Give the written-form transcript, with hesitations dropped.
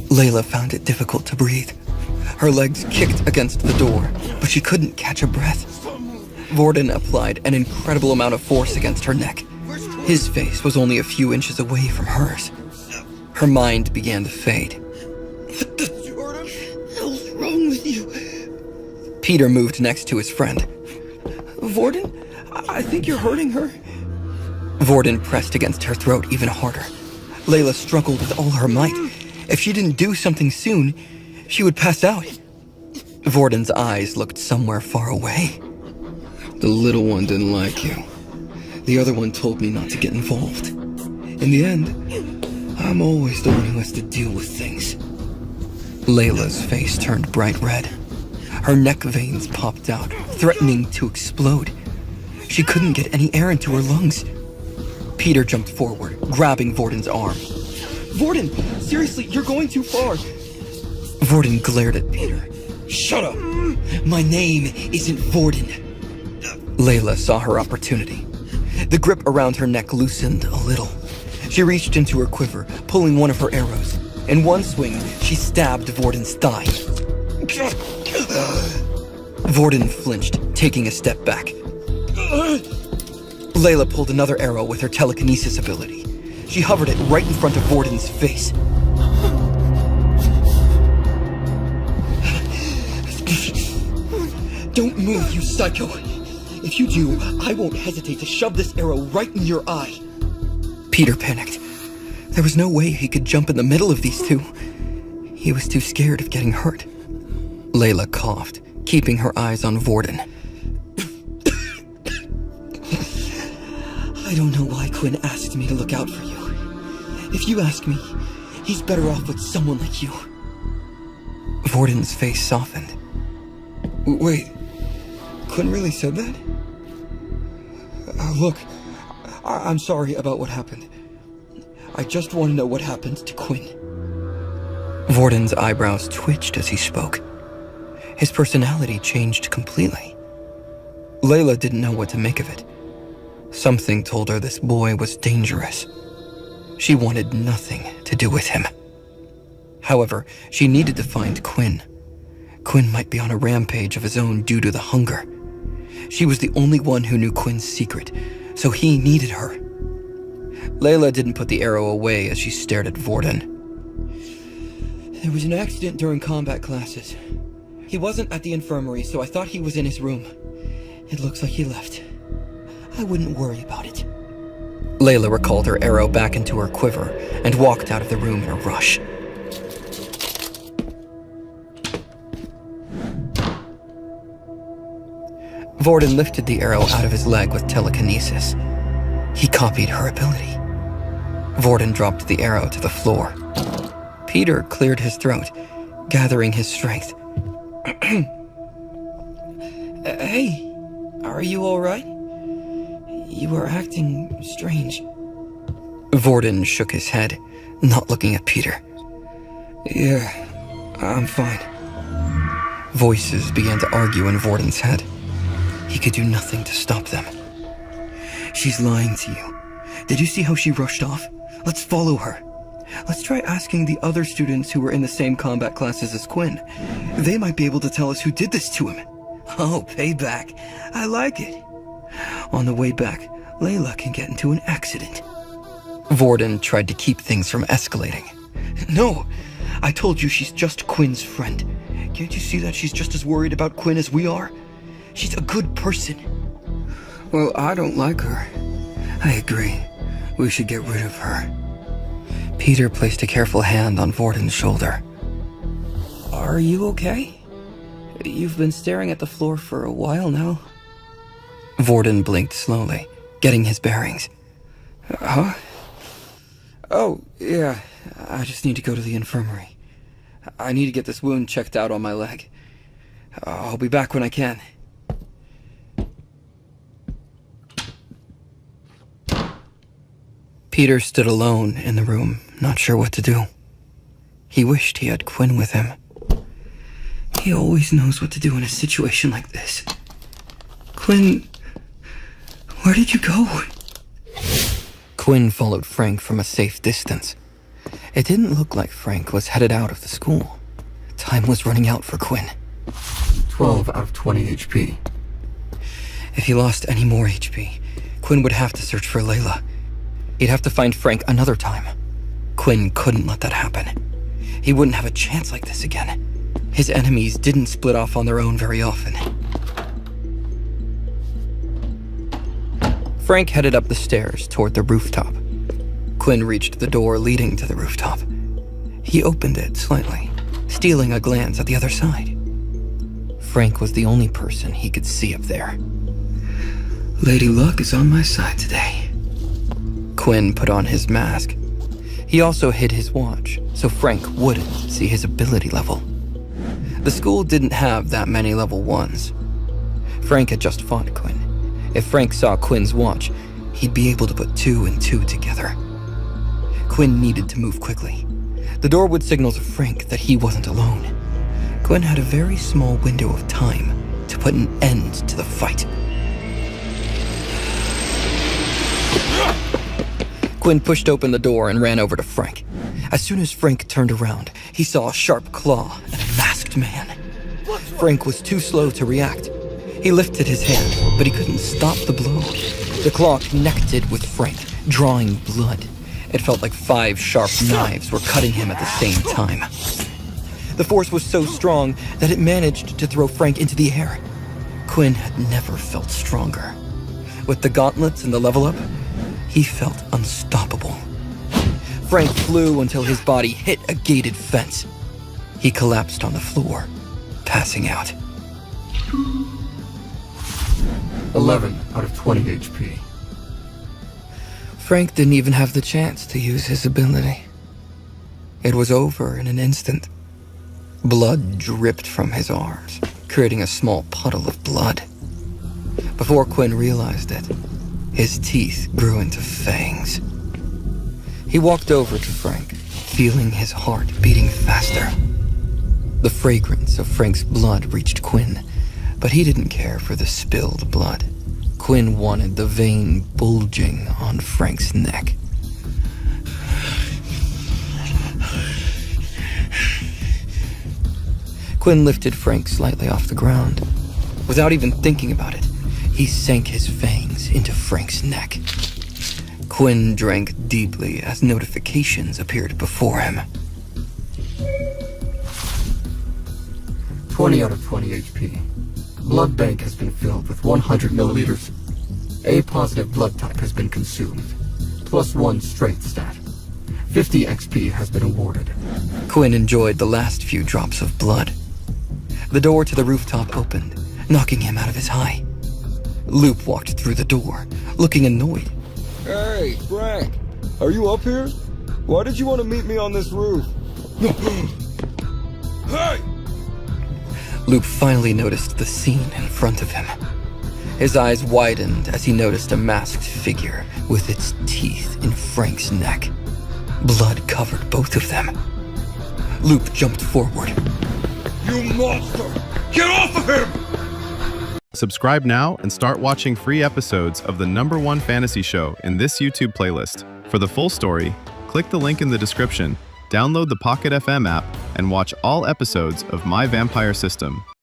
Layla found it difficult to breathe. Her legs kicked against the door, but she couldn't catch a breath. Varden applied an incredible amount of force against her neck. His face was only a few inches away from hers. Her mind began to fade. What the hell's wrong with you? Peter moved next to his friend. Varden, I think you're hurting her. Varden pressed against her throat even harder. Layla struggled with all her might. If she didn't do something soon, she would pass out. Varden's eyes looked somewhere far away. The little one didn't like you. The other one told me not to get involved. In the end, I'm always the one who has to deal with things. Layla's face turned bright red. Her neck veins popped out, threatening to explode. She couldn't get any air into her lungs. Peter jumped forward, grabbing Varden's arm. Varden, seriously, you're going too far. Varden glared at Peter. Shut up. My name isn't Varden. Layla saw her opportunity. The grip around her neck loosened a little. She reached into her quiver, pulling one of her arrows. In one swing, she stabbed Varden's thigh. Varden flinched, taking a step back. Layla pulled another arrow with her telekinesis ability. She hovered it right in front of Varden's face. Don't move, you psycho. If you do, I won't hesitate to shove this arrow right in your eye. Peter panicked. There was no way he could jump in the middle of these two. He was too scared of getting hurt. Layla coughed, keeping her eyes on Varden. I don't know why Quinn asked me to look out for you. If you ask me, he's better off with someone like you. Varden's face softened. Wait, Quinn really said that? Look, I'm sorry about what happened. I just want to know what happened to Quinn. Varden's eyebrows twitched as he spoke. His personality changed completely. Layla didn't know what to make of it. Something told her this boy was dangerous. She wanted nothing to do with him. However, she needed to find Quinn. Quinn might be on a rampage of his own due to the hunger. She was the only one who knew Quinn's secret, so he needed her. Layla didn't put the arrow away as she stared at Varden. There was an accident during combat classes. He wasn't at the infirmary, so I thought he was in his room. It looks like he left. I wouldn't worry about it. Layla recalled her arrow back into her quiver and walked out of the room in a rush. Varden lifted the arrow out of his leg with telekinesis. He copied her ability. Varden dropped the arrow to the floor. Peter cleared his throat, gathering his strength. Hey, are you all right? You are acting strange. Varden shook his head, not looking at Peter. Yeah, I'm fine. Voices began to argue in Varden's head. He could do nothing to stop them. She's lying to you. Did you see how she rushed off? Let's follow her. Let's try asking the other students who were in the same combat classes as Quinn. They might be able to tell us who did this to him. Oh, payback. I like it. On the way back, Layla can get into an accident. Varden tried to keep things from escalating. No, I told you she's just Quinn's friend. Can't you see that she's just as worried about Quinn as we are? She's a good person. Well, I don't like her. I agree. We should get rid of her. Peter placed a careful hand on Varden's shoulder. Are you okay? You've been staring at the floor for a while now. Varden blinked slowly, getting his bearings. Huh? Oh, yeah. I just need to go to the infirmary. I need to get this wound checked out on my leg. I'll be back when I can. Peter stood alone in the room, not sure what to do. He wished he had Quinn with him. He always knows what to do in a situation like this. Quinn, where did you go? Quinn followed Frank from a safe distance. It didn't look like Frank was headed out of the school. Time was running out for Quinn. 12 out of 20 HP. If he lost any more HP, Quinn would have to search for Layla. He'd have to find Frank another time. Quinn couldn't let that happen. He wouldn't have a chance like this again. His enemies didn't split off on their own very often. Frank headed up the stairs toward the rooftop. Quinn reached the door leading to the rooftop. He opened it slightly, stealing a glance at the other side. Frank was the only person he could see up there. Lady Luck is on my side today. Quinn put on his mask. He also hid his watch, so Frank wouldn't see his ability level. The school didn't have that many level 1s. Frank had just fought Quinn. If Frank saw Quinn's watch, he'd be able to put 2 and 2 together. Quinn needed to move quickly. The door would signal to Frank that he wasn't alone. Quinn had a very small window of time to put an end to the fight. Quinn pushed open the door and ran over to Frank. As soon as Frank turned around, he saw a sharp claw and a masked man. Frank was too slow to react. He lifted his hand, but he couldn't stop the blow. The claw connected with Frank, drawing blood. It felt like 5 sharp knives were cutting him at the same time. The force was so strong that it managed to throw Frank into the air. Quinn had never felt stronger. With the gauntlets and the level up, he felt unstoppable. Frank flew until his body hit a gated fence. He collapsed on the floor, passing out. 11 out of 20 HP. Frank didn't even have the chance to use his ability. It was over in an instant. Blood dripped from his arms, creating a small puddle of blood. Before Quinn realized it, his teeth grew into fangs. He walked over to Frank, feeling his heart beating faster. The fragrance of Frank's blood reached Quinn, but he didn't care for the spilled blood. Quinn wanted the vein bulging on Frank's neck. Quinn lifted Frank slightly off the ground. Without even thinking about it, he sank his fangs into Frank's neck. Quinn drank deeply as notifications appeared before him. 20 out of 20 HP. Blood bank has been filled with 100 milliliters. A-positive blood type has been consumed. +1 strength stat. 50 XP has been awarded. Quinn enjoyed the last few drops of blood. The door to the rooftop opened, knocking him out of his high. Loop walked through the door, looking annoyed. Hey, Frank, are you up here? Why did you want to meet me on this roof? Hey! Loop finally noticed the scene in front of him. His eyes widened as he noticed a masked figure with its teeth in Frank's neck. Blood covered both of them. Loop jumped forward. You monster! Get off of him! Subscribe now and start watching free episodes of the #1 fantasy show in this YouTube playlist. For the full story, click the link in the description, download the Pocket FM app, and watch all episodes of My Vampire System.